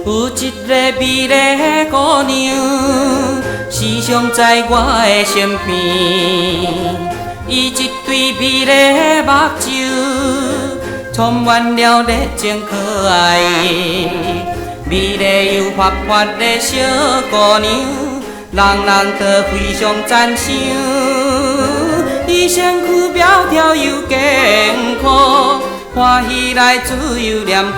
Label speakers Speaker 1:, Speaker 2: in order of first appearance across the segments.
Speaker 1: 有一个美丽的姑娘，时常在我的身边。伊一对美丽的目睭，充满了热情可爱。美丽又活泼的小姑娘，人人都非常赞赏。伊身躯苗条又健康，欢喜来自由念歌。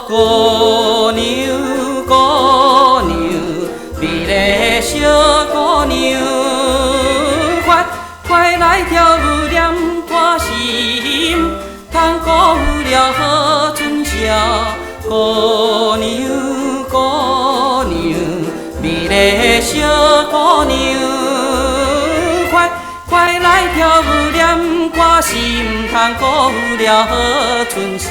Speaker 1: 姑娘，姑娘，美丽的小姑娘，快来跳舞念歌心，通鼓舞了好春宵。姑娘，姑娘，美丽的小姑娘，快来跳舞念歌心，通鼓舞了好春宵。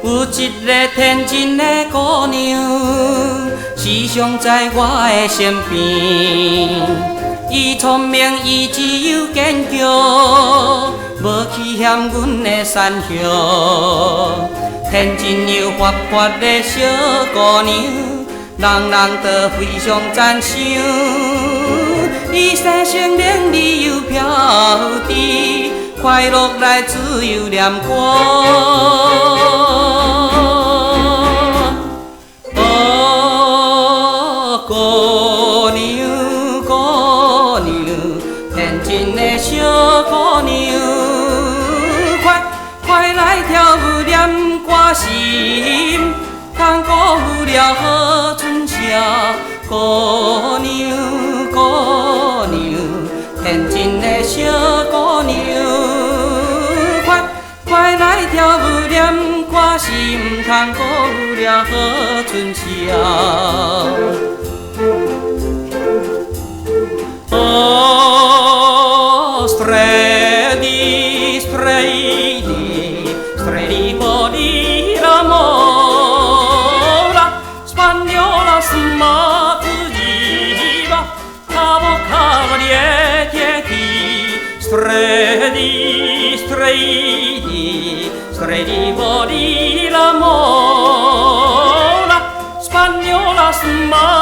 Speaker 1: 有一个天真的姑娘，时常在我的身边。伊聪明，伊自由坚强，无去嫌阮的善良。天真又活泼的小姑娘，人人都非常赞赏。伊生性伶俐又飘逸，快乐来自由念歌。姑娘，姑娘，天真的小姑娘，快来跳舞念歌心，通鼓舞了好春宵。姑娘，姑娘，天真的小姑娘，快来跳舞念歌心，通鼓舞了好春宵。Oh, stredi, stredi, stredi di l'amore, spagnola smattiva, cavo cavalieti, stredi, stredi, stredi di l'amore, spagnola smattiva.